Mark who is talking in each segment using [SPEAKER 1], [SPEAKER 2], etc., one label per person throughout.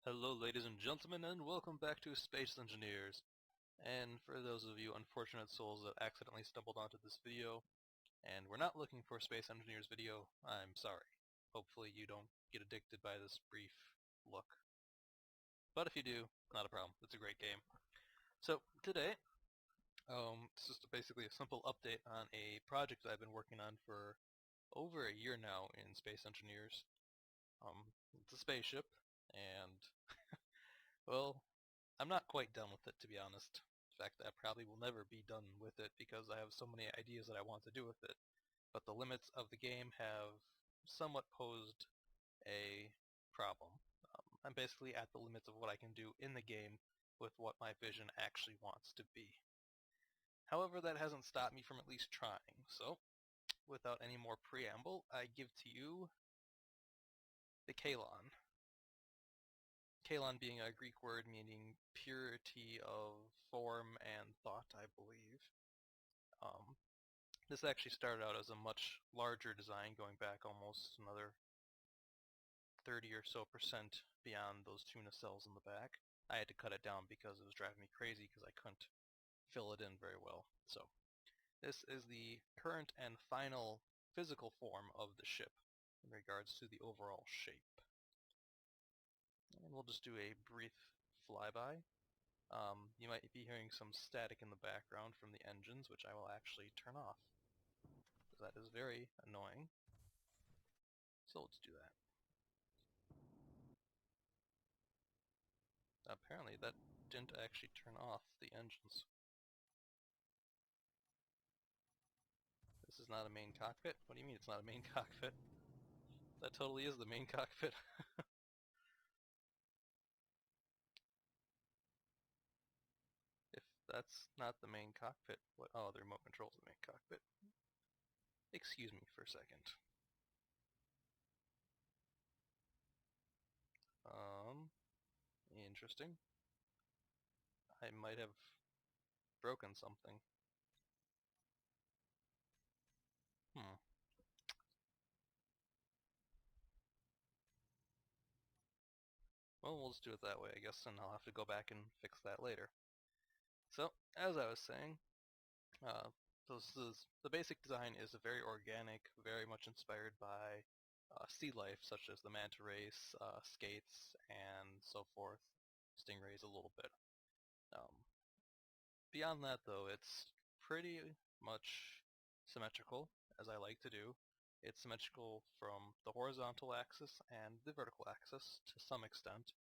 [SPEAKER 1] Hello ladies and gentlemen, and welcome back to Space Engineers. And for those of you unfortunate souls that accidentally stumbled onto this video, and were not looking for Space Engineers video, I'm sorry. Hopefully you don't get addicted by this brief look. But if you do, not a problem. It's a great game. So today, this is basically a simple update on a project that I've been working on for over a year now in Space Engineers. It's a spaceship, and well, I'm not quite done with it, to be honest. In fact, I probably will never be done with it because I have so many ideas that I want to do with it. But the limits of the game have somewhat posed a problem. I'm basically at the limits of what I can do in the game with what my vision actually wants to be. However, that hasn't stopped me from at least trying. So, without any more preamble, I give to you the Kalon. Kalon being a Greek word meaning purity of form and thought, I believe. This actually started out as a much larger design, going back almost another 30 or so percent beyond those tuna cells in the back. I had to cut it down because it was driving me crazy because I couldn't fill it in very well. So this is the current and final physical form of the ship in regards to the overall shape. And we'll just do a brief flyby. You might be hearing some static in the background from the engines, which I will actually turn off. That is very annoying. So let's do that. Apparently that didn't actually turn off the engines. This is not a main cockpit? What do you mean it's not a main cockpit? That totally is the main cockpit. If that's not the main cockpit, what? Oh, the remote control's the main cockpit. Excuse me for a second. Interesting. I might have broken something. Hmm. Well, we'll just do it that way, I guess, and I'll have to go back and fix that later. So, as I was saying, uh, the basic design is very organic, very much inspired by sea life, such as the manta rays, skates, and so forth, stingrays a little bit. Um, Beyond that, though, it's pretty much symmetrical, as I like to do. It's symmetrical from the horizontal axis and the vertical axis to some extent.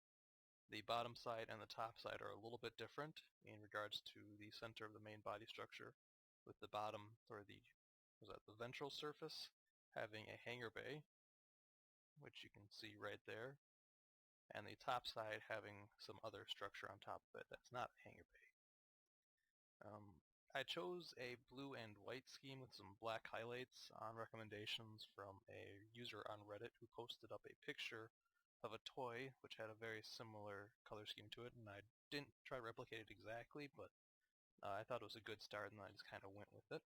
[SPEAKER 1] The bottom side and the top side are a little bit different in regards to the center of the main body structure, with the bottom, or the ventral surface, having a hangar bay, which you can see right there, and the top side having some other structure on top of it that's not a hangar bay. I chose a blue and white scheme with some black highlights on recommendations from a user on Reddit who posted up a picture of a toy which had a very similar color scheme to it, and I didn't try to replicate it exactly, but I thought it was a good start, and I just kind of went with it.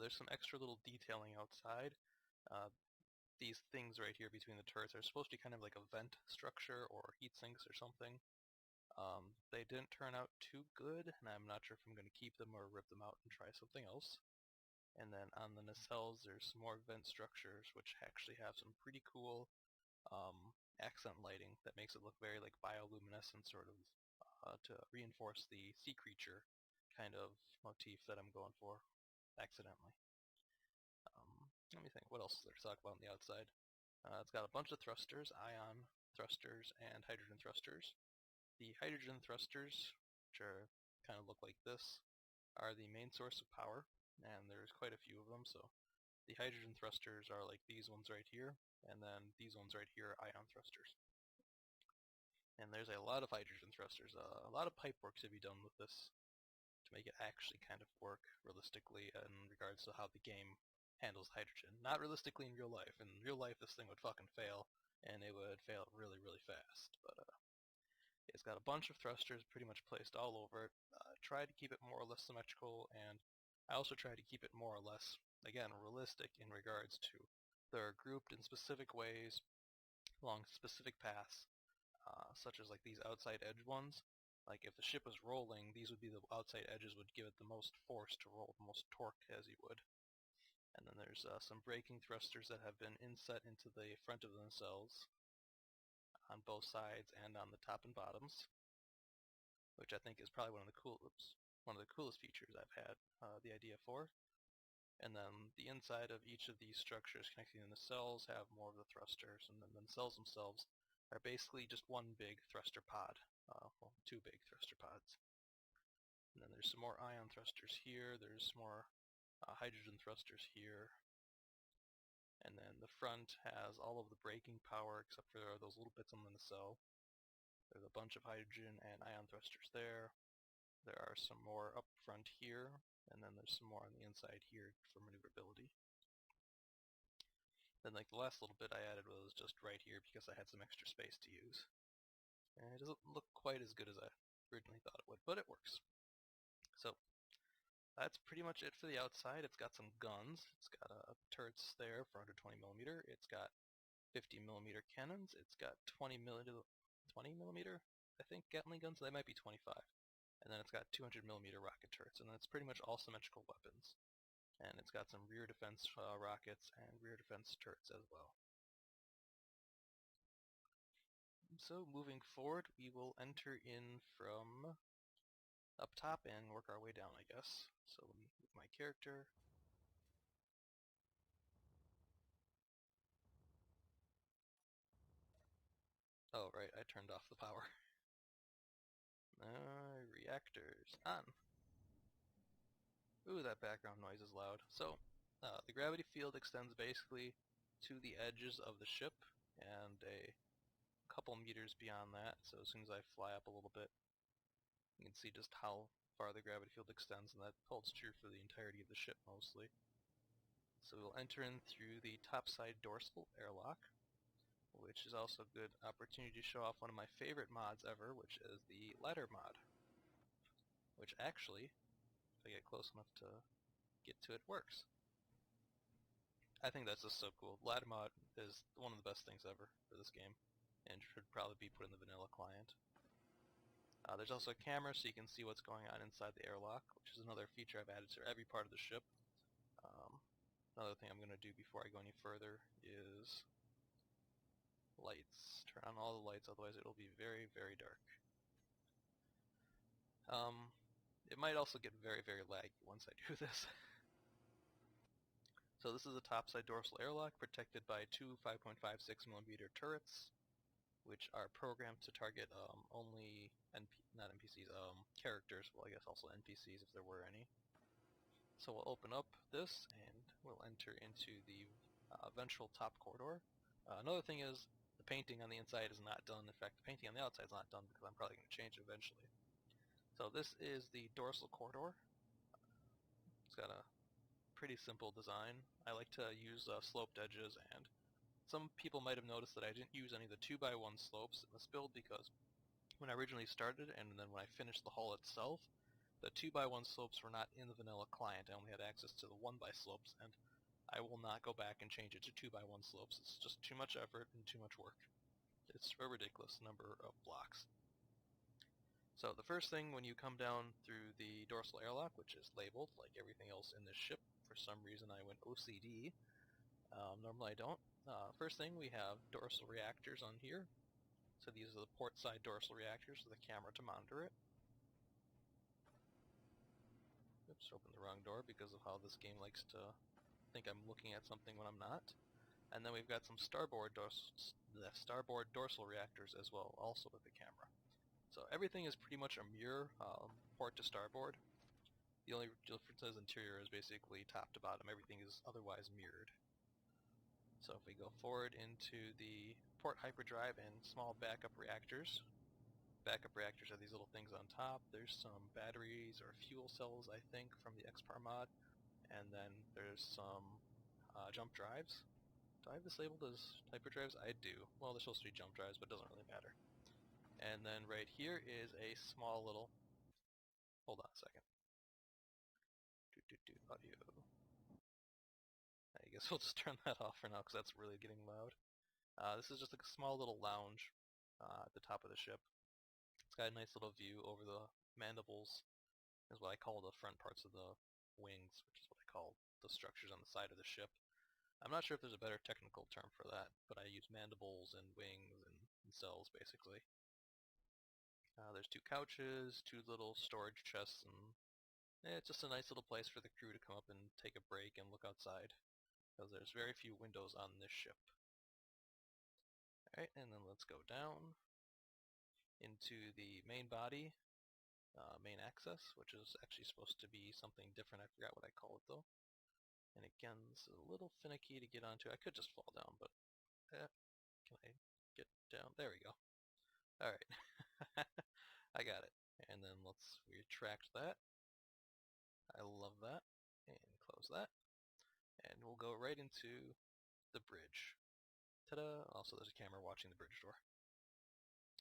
[SPEAKER 1] There's some extra little detailing outside. Uh, these things right here between the turrets are supposed to be kind of like a vent structure or heat sinks or something. They didn't turn out too good, and I'm not sure if I'm going to keep them or rip them out and try something else. And then on the nacelles, there's some more vent structures, which actually have some pretty cool accent lighting that makes it look very like bioluminescent, sort of, to reinforce the sea creature kind of motif that I'm going for, accidentally. Let me think, what else is there to talk about on the outside? It's got a bunch of thrusters, ion thrusters, and hydrogen thrusters. The hydrogen thrusters, which kind of look like this, are the main source of power, and there's quite a few of them. So the hydrogen thrusters are like these ones right here, and then these ones right here are ion thrusters. And there's a lot of hydrogen thrusters. A lot of pipe work to be done with this to make it actually kind of work realistically in regards to how the game handles hydrogen. Not realistically in real life. In real life, this thing would fucking fail, and it would fail really, really fast. But it's got a bunch of thrusters pretty much placed all over it. Try to keep it more or less symmetrical, and I also try to keep it more or less, again, realistic in regards to they're grouped in specific ways along specific paths such as like these outside edge ones. Like if the ship was rolling, these would be the outside edges would give it the most force to roll, the most torque as you would. And then there's some braking thrusters that have been inset into the front of the nacelles on both sides and on the top and bottoms, which I think is probably one of the coolest features I've had the idea for. And then the inside of each of these structures connecting the nacelles have more of the thrusters, and then the nacelles themselves are basically just one big thruster pod, well, two big thruster pods. And then there's some more ion thrusters here, there's some more hydrogen thrusters here, and then the front has all of the braking power except for those little bits on the nacelle. There's a bunch of hydrogen and ion thrusters there. There are some more up front here, and then there's some more on the inside here for maneuverability. Then like the last little bit I added was just right here because I had some extra space to use. And it doesn't look quite as good as I originally thought it would, but it works. So that's pretty much it for the outside. It's got some guns. It's got turrets there for 120mm. It's got 50mm cannons. It's got 20mm, I think, Gatling guns. They might be 25. And then it's got 200mm rocket turrets. And then it's pretty much all symmetrical weapons. And it's got some rear defense rockets and rear defense turrets as well. So moving forward, we will enter in from up top and work our way down, I guess. So let me move my character. Oh, right, I turned off the power. Reactors on. Ooh, that background noise is loud. So, the gravity field extends basically to the edges of the ship and a couple meters beyond that. So as soon as I fly up a little bit, you can see just how far the gravity field extends, and that holds true for the entirety of the ship mostly. So we'll enter in through the topside dorsal airlock, which is also a good opportunity to show off one of my favorite mods ever, which is the ladder mod. Which actually, if I get close enough to get to it, works. I think that's just so cool. Ladder mod is one of the best things ever for this game, and should probably be put in the vanilla client. There's also a camera so you can see what's going on inside the airlock, which is another feature I've added to every part of the ship. Another thing I'm going to do before I go any further is lights. Turn on all the lights, otherwise it'll be very, very dark. It might also get very, very laggy once I do this. So this is a topside dorsal airlock protected by two 5.56mm turrets, which are programmed to target only not NPCs, characters. Well, I guess also NPCs if there were any. So we'll open up this and we'll enter into the ventral top corridor. Another thing is the painting on the inside is not done. In fact, the painting on the outside is not done because I'm probably going to change it eventually. So this is the dorsal corridor. It's got a pretty simple design. I like to use sloped edges, and some people might have noticed that I didn't use any of the 2x1 slopes in this build because when I originally started and then when I finished the hull itself, the 2x1 slopes were not in the vanilla client. I only had access to the 1x slopes, and I will not go back and change it to 2x1 slopes. It's just too much effort and too much work. It's a ridiculous number of blocks. So the first thing when you come down through the dorsal airlock, which is labeled like everything else in this ship, for some reason I went OCD. Normally I don't. First thing, we have dorsal reactors on here. So these are the port side dorsal reactors for the camera to monitor it. Oops, opened the wrong door because of how this game likes to think I'm looking at something when I'm not. And then we've got some starboard dorsal reactors as well, also with the camera. So everything is pretty much a mirror, port to starboard. The only difference is interior is basically top to bottom. Everything is otherwise mirrored. So if we go forward into the port hyperdrive and small backup reactors. Backup reactors are these little things on top. There's some batteries or fuel cells, I think, from the XPAR mod. And then there's some jump drives. Do I have this labeled as hyperdrives? I do. Well, they're supposed to be jump drives, but it doesn't really matter. And then right here is a small little... Hold on a second. Audio. I guess we'll just turn that off for now because that's really getting loud. This is just like a small little lounge at the top of the ship. It's got a nice little view over the mandibles, is what I call the front parts of the wings, which is what I call the structures on the side of the ship. I'm not sure if there's a better technical term for that, but I use mandibles and wings and cells basically. There's 2 couches, 2 little storage chests, and it's just a nice little place for the crew to come up and take a break and look outside, because there's very few windows on this ship. Alright, and then let's go down into the main body, main access, which is actually supposed to be something different. I forgot what I call it though. And again, this is a little finicky to get onto. I could just fall down, but can I get down? There we go. Alright. I got it. And then let's retract that. I love that. And close that. And we'll go right into the bridge. Ta-da! Also, there's a camera watching the bridge door.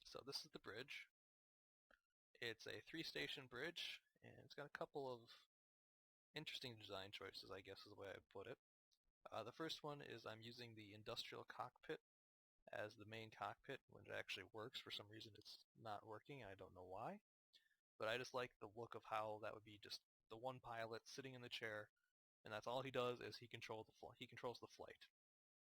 [SPEAKER 1] So this is the bridge. It's a 3-station bridge, and it's got a couple of interesting design choices, I guess is the way I put it. The first one is I'm using the industrial cockpit as the main cockpit when it actually works. For some reason it's not working, I don't know why. But I just like the look of how that would be just the one pilot sitting in the chair, and that's all he does is he controls the flight.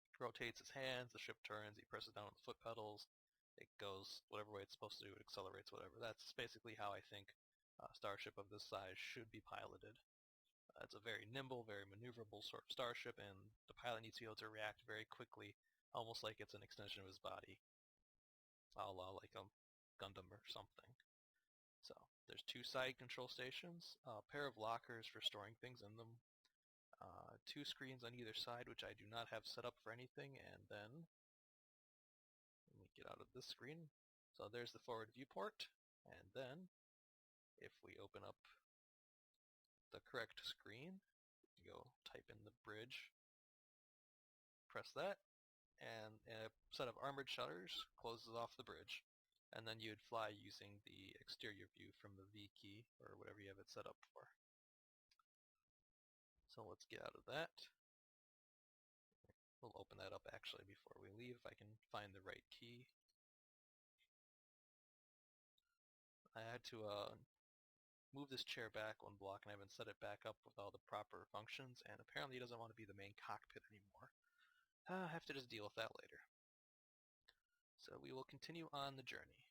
[SPEAKER 1] He rotates his hands, the ship turns, he presses down on the foot pedals, it goes whatever way it's supposed to do, it accelerates, whatever. That's basically how I think a starship of this size should be piloted. It's a very nimble, very maneuverable sort of starship, and the pilot needs to be able to react very quickly, almost like it's an extension of his body, a la like a Gundam or something. So there's 2 side control stations, a pair of lockers for storing things in them, 2 screens on either side, which I do not have set up for anything, and then let me get out of this screen. So there's the forward viewport, and then if we open up the correct screen, go type in the bridge, press that, and a set of armored shutters closes off the bridge, and then you'd fly using the exterior view from the V key or whatever you have it set up for. So let's get out of that. We'll open that up actually before we leave if I can find the right key. I had to move this chair back 1 block, and I haven't set it back up with all the proper functions, and apparently it doesn't want to be the main cockpit anymore. I have to just deal with that later. So we will continue on the journey.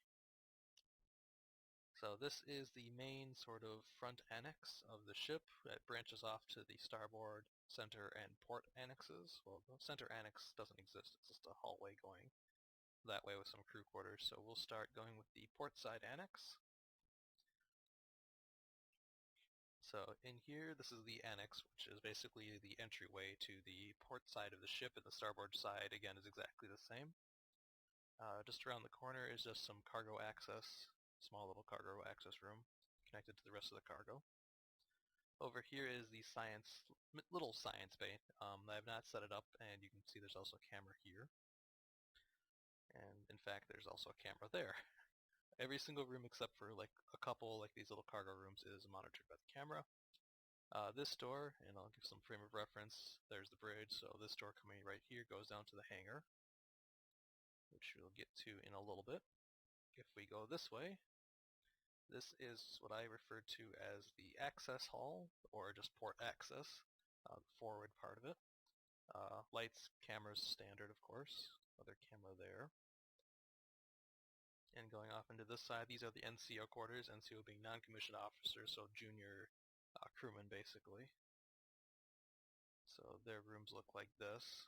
[SPEAKER 1] So this is the main sort of front annex of the ship that branches off to the starboard, center, and port annexes. Well, the center annex doesn't exist, it's just a hallway going that way with some crew quarters. So we'll start going with the port side annex. So in here, this is the annex, which is basically the entryway to the port side of the ship, and the starboard side, again, is exactly the same. Just around the corner is just some cargo access, small little cargo access room, connected to the rest of the cargo. Over here is the little science bay. I have not set it up, and you can see there's also a camera here. And in fact, there's also a camera there. Every single room except for like a couple, like these little cargo rooms, is monitored by the camera. This door, and I'll give some frame of reference, there's the bridge, so this door coming right here goes down to the hangar, which we'll get to in a little bit. If we go this way, this is what I refer to as the access hall, or just port access, the forward part of it. Lights, cameras, standard of course, other camera there. And going off into this side, these are the NCO quarters, NCO being non-commissioned officers, so junior crewmen basically. So their rooms look like this.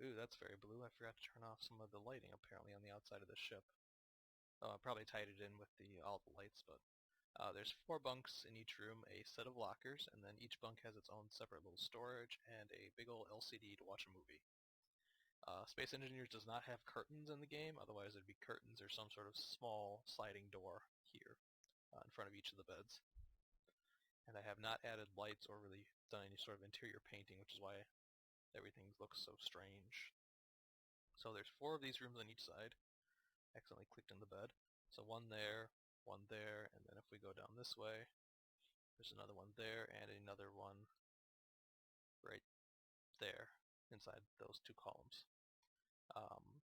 [SPEAKER 1] Ooh, that's very blue. I forgot to turn off some of the lighting apparently on the outside of the ship. Oh, I probably tied it in with all the lights, but there's 4 bunks in each room, a set of lockers, and then each bunk has its own separate little storage and a big old LCD to watch a movie. Space Engineers does not have curtains in the game, otherwise there'd be curtains or some sort of small sliding door here in front of each of the beds. And I have not added lights or really done any sort of interior painting, which is why everything looks so strange. So there's 4 of these rooms on each side. Accidentally clicked in the bed. So one there, and then if we go down this way, there's another one there, and another one right there, inside those 2 columns.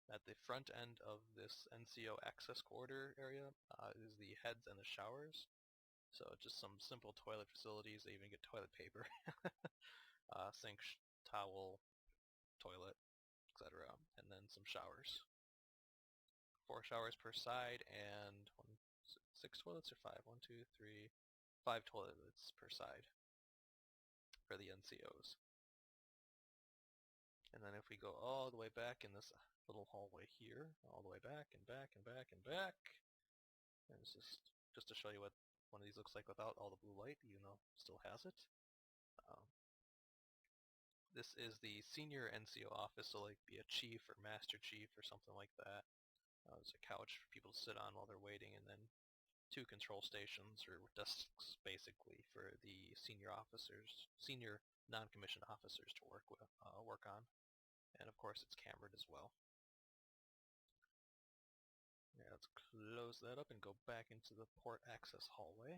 [SPEAKER 1] At the front end of this NCO access corridor area is the heads and the showers. So just some simple toilet facilities. They even get toilet paper, sink, towel, toilet, etc. And then some showers. 4 showers per side and 6 toilets or 5? 1, 2, 3, 5 toilets per side for the NCOs. And then if we go all the way back in this little hallway here, all the way back and back and back and back, and it's just to show you what one of these looks like without all the blue light, even though it still has it. This is the senior NCO office, so like be a chief or master chief or something like that. There's a couch for people to sit on while they're waiting, and then 2 control stations or desks basically for the senior officers, senior non-commissioned officers to work on. And of course it's cambered as well. Yeah, let's close that up and go back into the port access hallway.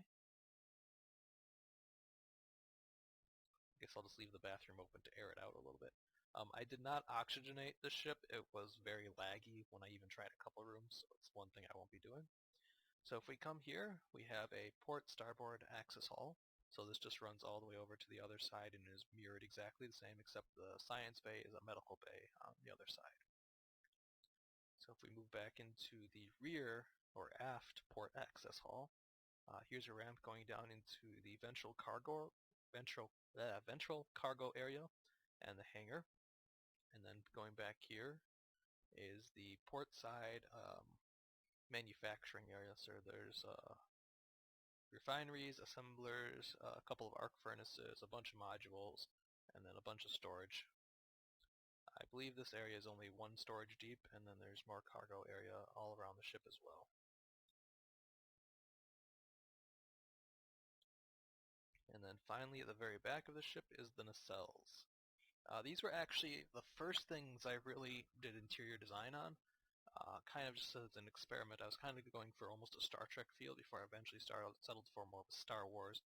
[SPEAKER 1] I guess I'll just leave the bathroom open to air it out a little bit. I did not oxygenate the ship. It was very laggy when I even tried a couple rooms, so it's one thing I won't be doing. So if we come here, we have a port starboard access hall. So this just runs all the way over to the other side and is mirrored exactly the same, except the science bay is a medical bay on the other side. So if we move back into the rear or aft port access hall, here's a ramp going down into the ventral cargo area and the hangar. And then going back here is the port side manufacturing area. So there's refineries, assemblers, a couple of arc furnaces, a bunch of modules, and then a bunch of storage. I believe this area is only 1 storage deep, and then there's more cargo area all around the ship as well. And then finally at the very back of the ship is the nacelles. These were actually the first things I really did interior design on. Kind of just as an experiment. I was kind of going for almost a Star Trek feel before I eventually settled for more of a Star Wars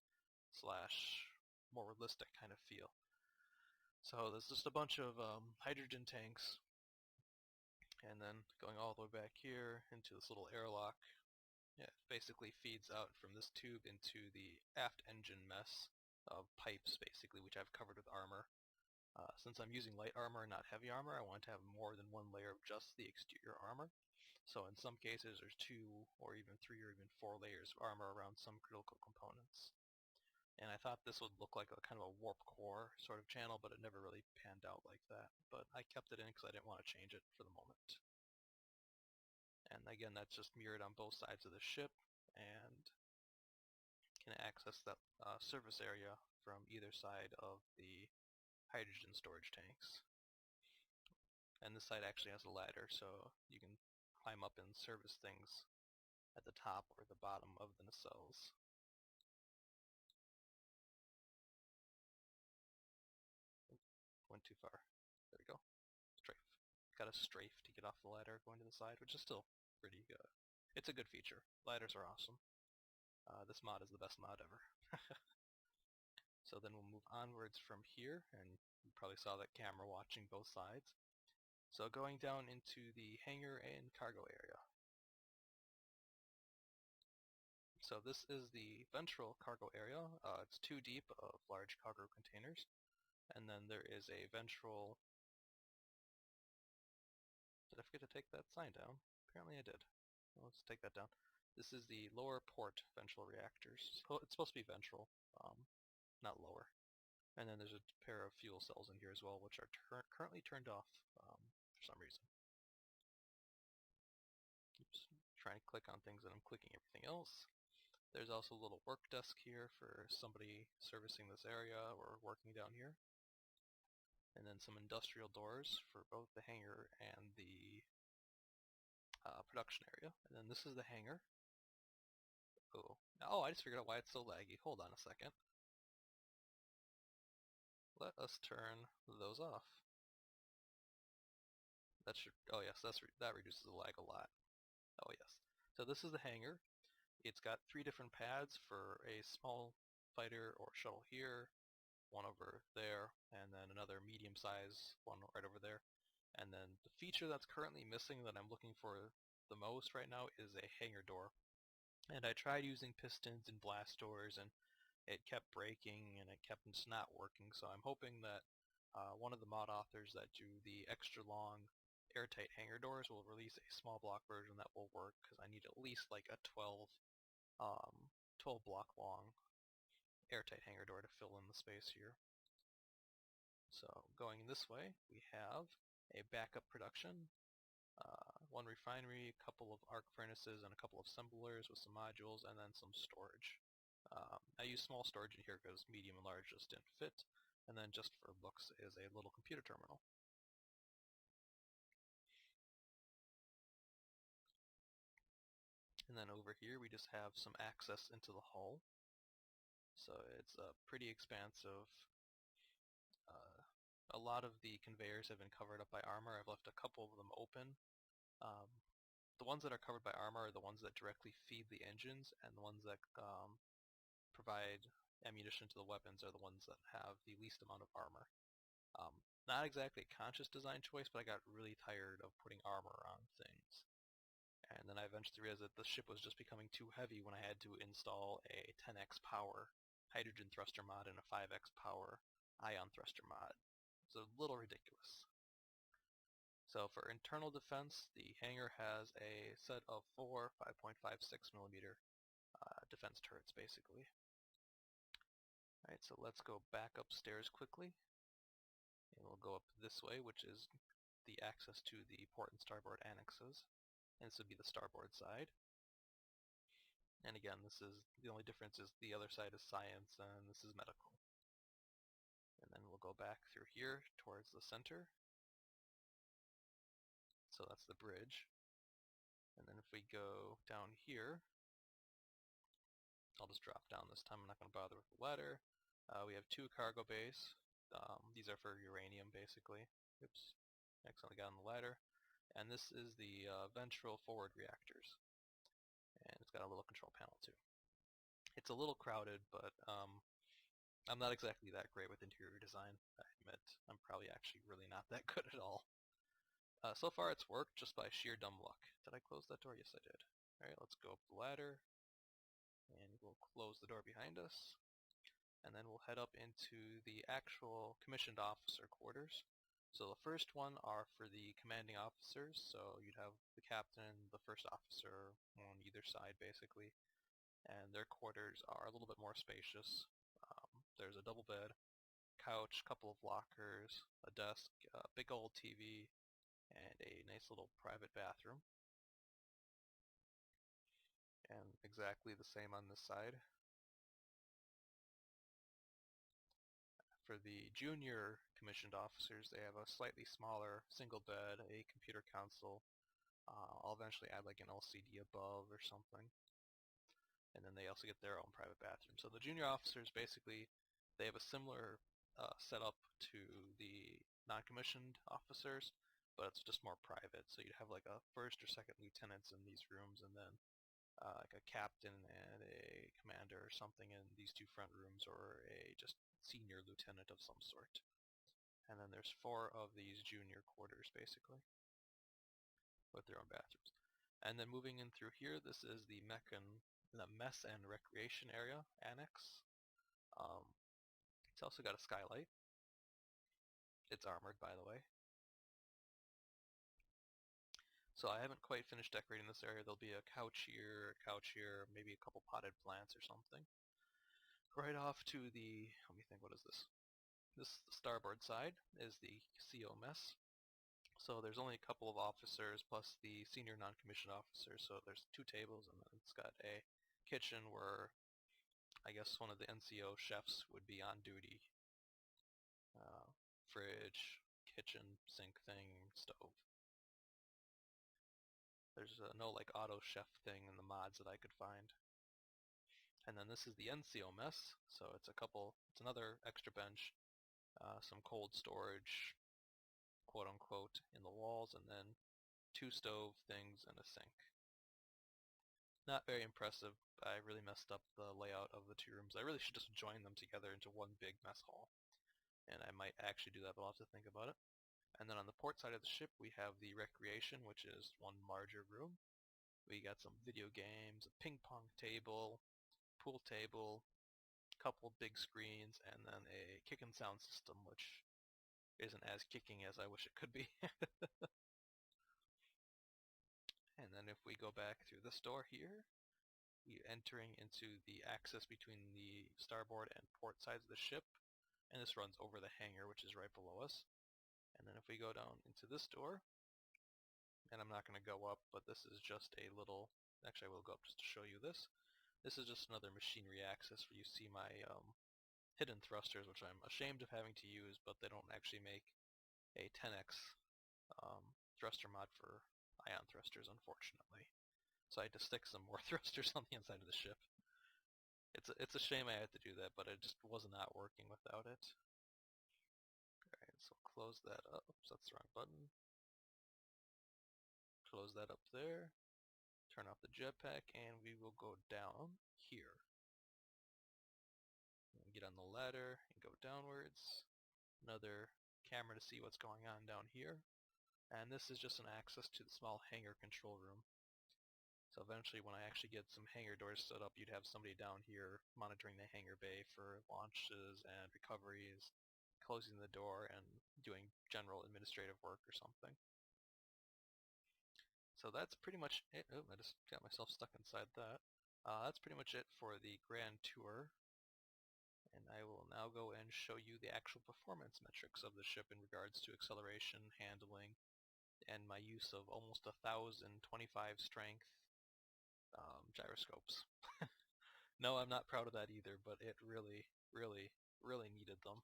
[SPEAKER 1] / more realistic kind of feel. So there's just a bunch of hydrogen tanks, and then going all the way back here into this little airlock. Yeah, it basically feeds out from this tube into the aft engine mess of pipes, basically, which I've covered with armor. Since I'm using light armor and not heavy armor, I want to have more than 1 layer of just the exterior armor. So in some cases there's 2 or even 3 or even 4 layers of armor around some critical components. And I thought this would look like a kind of a warp core sort of channel, but it never really panned out like that. But I kept it in because I didn't want to change it for the moment. And again, that's just mirrored on both sides of the ship, and can access that surface area from either side of the hydrogen storage tanks. And this side actually has a ladder, so you can climb up and service things at the top or the bottom of the nacelles. Went too far. There we go. Strafe. Got a strafe to get off the ladder going to the side, which is still pretty good. It's a good feature. Ladders are awesome. This mod is the best mod ever. So then we'll move onwards from here, and you probably saw that camera watching both sides. So going down into the hangar and cargo area. So this is the ventral cargo area. It's 2 deep of large cargo containers. And then there is a ventral... Did I forget to take that sign down? Apparently I did. Well, let's take that down. This is the lower port ventral reactors. It's supposed to be ventral, not lower. And then there's a pair of fuel cells in here as well, which are currently turned off for some reason. Oops, trying to click on things and I'm clicking everything else. There's also a little work desk here for somebody servicing this area or working down here. And then some industrial doors for both the hangar and the production area. And then this is the hangar. Oh, I just figured out why it's so laggy. Hold on a second. Let us turn those off. That should, oh yes, that reduces the lag a lot. Oh yes. So this is the hangar. It's got 3 different pads for a small fighter or shuttle here, one over there, and then another medium-size one right over there. And then the feature that's currently missing that I'm looking for the most right now is a hanger door. And I tried using pistons and blast doors, and it kept breaking and it kept just not working. So I'm hoping that one of the mod authors that do the extra long airtight hanger doors will release a small block version that will work, because I need at least like a 12 block long airtight hanger door to fill in the space here. So going this way, we have a backup production, one refinery, a couple of arc furnaces, and a couple of assemblers with some modules, and then some storage. I use small storage in here because medium and large just didn't fit, and then just for looks is a little computer terminal. And then over here we just have some access into the hull. So it's pretty expansive. A lot of the conveyors have been covered up by armor. I've left a couple of them open. The ones that are covered by armor are the ones that directly feed the engines, and the ones that provide ammunition to the weapons are the ones that have the least amount of armor. Not exactly a conscious design choice, but I got really tired of putting armor on things. And then I eventually realized that the ship was just becoming too heavy when I had to install a 10x power hydrogen thruster mod and a 5x power ion thruster mod. It's a little ridiculous. So for internal defense, the hangar has a set of 4 5.56mm defense turrets, basically. Alright, so let's go back upstairs quickly. And we'll go up this way, which is the access to the port and starboard annexes. And this would be the starboard side. And again, this is the only difference is the other side is science and this is medical. And then we'll go back through here towards the center. So that's the bridge. And then if we go down here, I'll just drop down this time. I'm not going to bother with the ladder. We have 2 cargo bays. These are for uranium, basically. Oops, accidentally got on the ladder. And this is the ventral forward reactors. And it's got a little control panel too. It's a little crowded, but I'm not exactly that great with interior design, I admit. I'm probably actually really not that good at all. So far it's worked just by sheer dumb luck. Did I close that door? Yes, I did. Alright, let's go up the ladder. And we'll close the door behind us. And then we'll head up into the actual commissioned officer quarters. So the first one are for the commanding officers, so you'd have the captain, the first officer on either side basically, and their quarters are a little bit more spacious. There's a double bed, couch, couple of lockers, a desk, a big old TV, and a nice little private bathroom. And exactly the same on this side. For the junior commissioned officers, they have a slightly smaller single bed, a computer console. I'll eventually add like an LCD above or something. And then they also get their own private bathroom. So the junior officers, basically, they have a similar setup to the non-commissioned officers, but it's just more private. So you'd have like a first or second lieutenants in these rooms, and then like a captain and a commander or something in these 2 front rooms, or a just senior lieutenant of some sort. And then there's 4 of these junior quarters, basically, with their own bathrooms. And then moving in through here, this is the mess and recreation area annex. It's also got a skylight. It's armored, by the way. So I haven't quite finished decorating this area. There'll be a couch here, maybe a couple potted plants or something. Right off to the, let me think, what is this? This starboard side is the CO mess. So there's only a couple of officers plus the senior non-commissioned officers, so there's 2 tables, and then it's got a kitchen where I guess one of the NCO chefs would be on duty. Fridge, kitchen, sink thing, stove. There's no like auto chef thing in the mods that I could find. And then this is the NCO mess, so it's another extra bench, some cold storage, quote unquote, in the walls, and then 2 stove things and a sink. Not very impressive. I really messed up the layout of the 2 rooms. I really should just join them together into one big mess hall. And I might actually do that, but I'll have to think about it. And then on the port side of the ship, we have the recreation, which is one larger room. We got some video games, a ping pong table, pool table, a couple big screens, and then a kick and sound system, which isn't as kicking as I wish it could be. And then if we go back through this door here, we're entering into the access between the starboard and port sides of the ship, and this runs over the hangar, which is right below us. And then if we go down into this door, and I'm not going to go up, but this is just a little, actually I will go up just to show you this. This is just another machinery access where you see my hidden thrusters, which I'm ashamed of having to use, but they don't actually make a 10x thruster mod for ion thrusters, unfortunately. So I had to stick some more thrusters on the inside of the ship. It's a shame I had to do that, but it just was not working without it. Alright, so close that up. Oops, that's the wrong button. Close that up there. Turn off the jetpack, and we will go down here. Get on the ladder and go downwards. Another camera to see what's going on down here. And this is just an access to the small hangar control room. So eventually when I actually get some hangar doors set up, you'd have somebody down here monitoring the hangar bay for launches and recoveries, closing the door and doing general administrative work or something. So that's pretty much it. Oh, I just got myself stuck inside that. That's pretty much it for the grand tour. And I will now go and show you the actual performance metrics of the ship in regards to acceleration, handling, and my use of almost 1,025 strength gyroscopes. No, I'm not proud of that either, but it really, really, really needed them.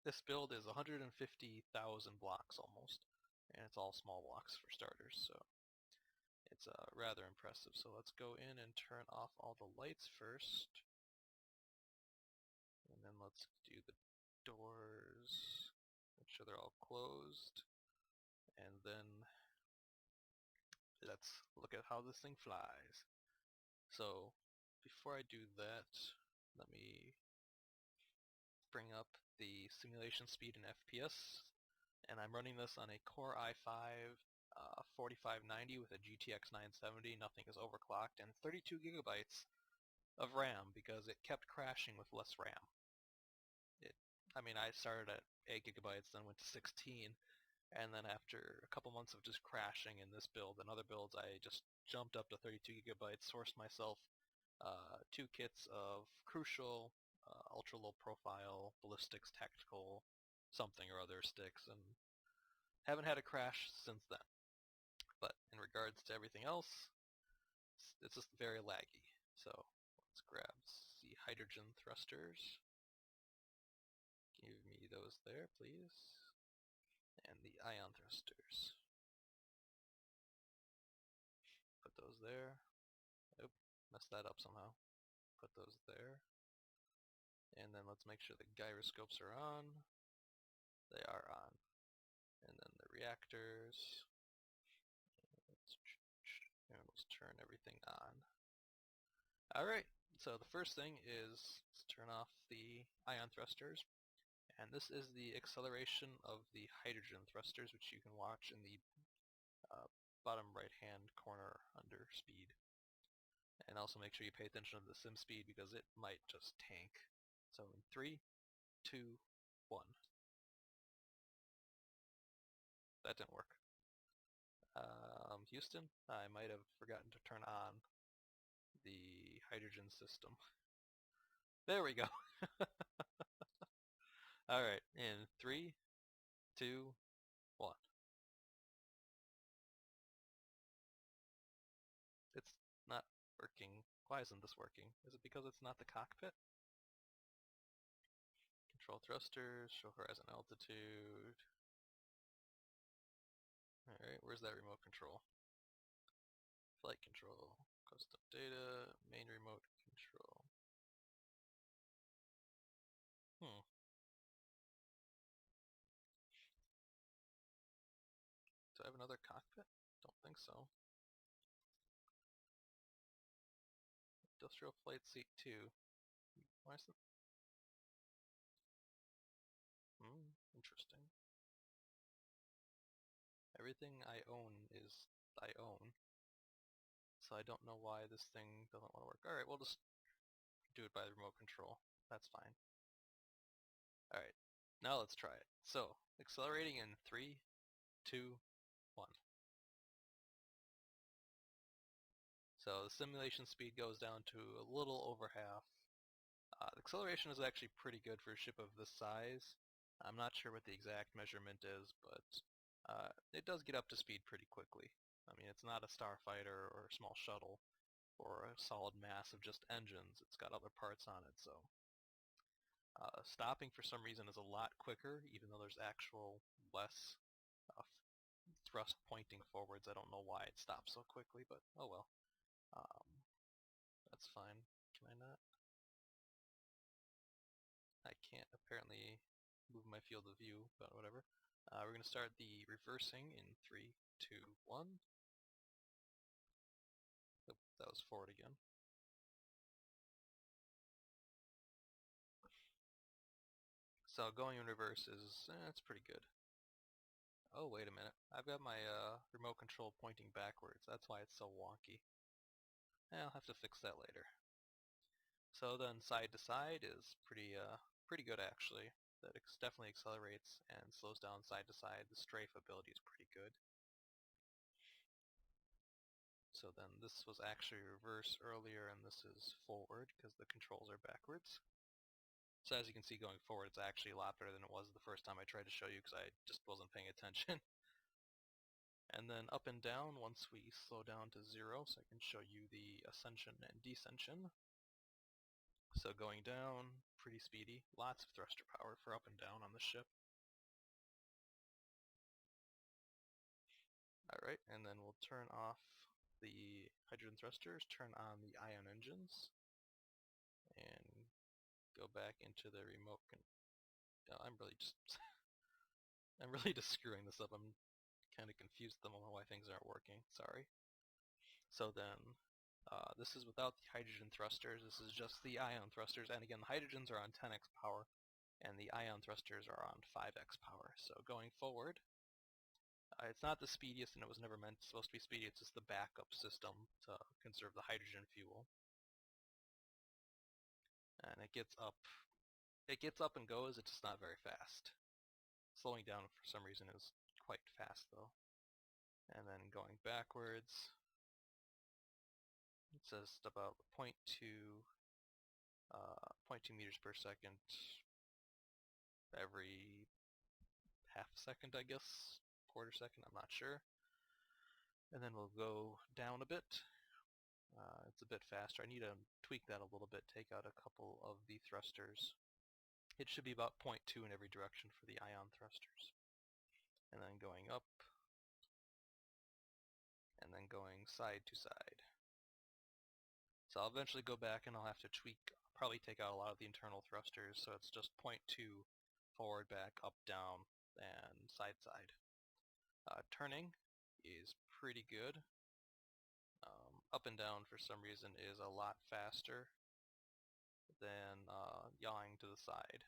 [SPEAKER 1] This build is 150,000 blocks almost, and it's all small blocks for starters, so it's rather impressive. So let's go in and turn off all the lights first, and then let's do the doors, make sure they're all closed, and then let's look at how this thing flies. So before I do that, let me bring up the simulation speed in FPS, and I'm running this on a Core i5 4590 with a GTX 970. Nothing is overclocked, and 32 gigabytes of RAM because it kept crashing with less RAM. I started at 8 gigabytes, then went to 16, and then after a couple months of just crashing in this build and other builds, I just jumped up to 32 gigabytes, sourced myself 2 kits of Crucial, ultra low profile, ballistics, tactical, something or other sticks, and haven't had a crash since then. But in regards to everything else, it's just very laggy. So let's grab the hydrogen thrusters. Give me those there, please. And the ion thrusters. Put those there. Oop, messed that up somehow. Put those there. And then let's make sure the gyroscopes are on. They are on. And then the reactors. And let's turn everything on. Alright, so the first thing is let's turn off the ion thrusters. And this is the acceleration of the hydrogen thrusters, which you can watch in the bottom right hand corner under speed. And also make sure you pay attention to the sim speed because it might just tank. So in 3, 2, 1. That didn't work. Houston, I might have forgotten to turn on the hydrogen system. There we go. Alright, in 3, 2, 1. It's not working. Why isn't this working? Is it because it's not the cockpit? Control thrusters, show horizon altitude. Alright, where's that remote control? Flight control, custom data, main remote control. Do I have another cockpit? Don't think so. Industrial flight seat 2. Why is it? Interesting. Everything I own is I own. So I don't know why this thing doesn't want to work. Alright, we'll just do it by the remote control. That's fine. Alright, now let's try it. So, accelerating in 3, 2, 1. So the simulation speed goes down to a little over half. The acceleration is actually pretty good for a ship of this size. I'm not sure what the exact measurement is, but it does get up to speed pretty quickly. I mean, it's not a starfighter or a small shuttle or a solid mass of just engines. It's got other parts on it, so stopping for some reason is a lot quicker, even though there's actual less thrust pointing forwards. I don't know why it stops so quickly, but oh well. That's fine. Can I not? I can't apparently move my field of view, but whatever. We're going to start the reversing in 3, 2, 1. Oh, that was forward again. So going in reverse is, it's pretty good. Oh, wait a minute. I've got my remote control pointing backwards. That's why it's so wonky. I'll have to fix that later. So then side to side is pretty good actually. That definitely accelerates and slows down side to side. The strafe ability is pretty good. So then this was actually reverse earlier and this is forward because the controls are backwards. So as you can see going forward it's actually a lot better than it was the first time I tried to show you because I just wasn't paying attention. And then up and down once we slow down to 0 so I can show you the ascension and descension. So going down, pretty speedy, lots of thruster power for up and down on the ship. Alright, and then we'll turn off the hydrogen thrusters, turn on the ion engines, and go back into the remote I'm really just I'm really just screwing this up. I'm kind of confused at the moment why things aren't working. Sorry. So then this is without the hydrogen thrusters. This is just the ion thrusters. And again, the hydrogens are on 10x power, and the ion thrusters are on 5x power. So going forward, it's not the speediest, and it was never supposed to be speedy. It's just the backup system to conserve the hydrogen fuel. And it gets up and goes. It's just not very fast. Slowing down for some reason is quite fast though. And then going backwards, it says about 0.2 meters per second every half a second, I guess, quarter second, I'm not sure. And then we'll go down a bit. It's a bit faster. I need to tweak that a little bit, take out a couple of the thrusters. It should be about 0.2 in every direction for the ion thrusters. And then going up, and then going side to side. So I'll eventually go back and I'll have to tweak, probably take out a lot of the internal thrusters, so it's just 0.2 forward, back, up, down, and side, side. Turning is pretty good. Up and down for some reason is a lot faster than yawing to the side,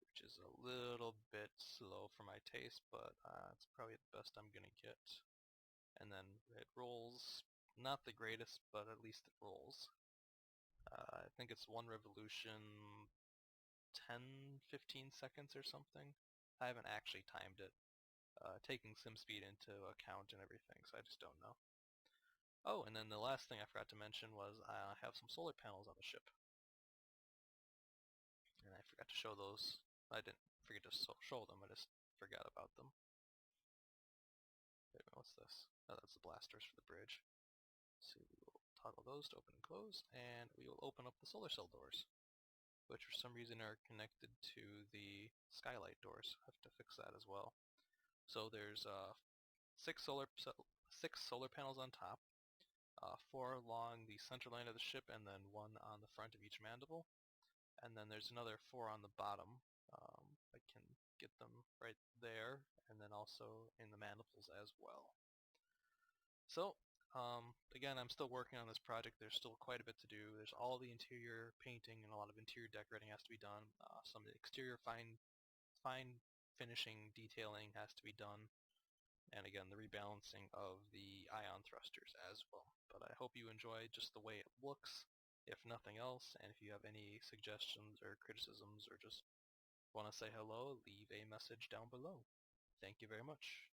[SPEAKER 1] which is a little bit slow for my taste, but it's probably the best I'm going to get. And then it rolls, not the greatest, but at least it rolls. I think it's one revolution 10-15 seconds or something. I haven't actually timed it, taking sim speed into account and everything, so I just don't know. Oh, and then the last thing I forgot to mention was I have some solar panels on the ship. And I forgot to show those. I didn't forget to show them, I just forgot about them. Wait a minute, what's this? Oh, that's the blasters for the bridge. So we will toggle those to open and close, and we will open up the solar cell doors, which for some reason are connected to the skylight doors. I have to fix that as well. So there's 6 solar panels on top, 4 along the center line of the ship, and then 1 on the front of each mandible. And then there's another 4 on the bottom. I can get them right there, and then also in the mandibles as well. So, again, I'm still working on this project. There's still quite a bit to do. There's all the interior painting and a lot of interior decorating has to be done. Some exterior fine finishing detailing has to be done. and again the rebalancing of the ion thrusters as well. But I hope you enjoy just the way it looks, if nothing else, and if you have any suggestions or criticisms or just want to say hello, leave a message down below. Thank you very much.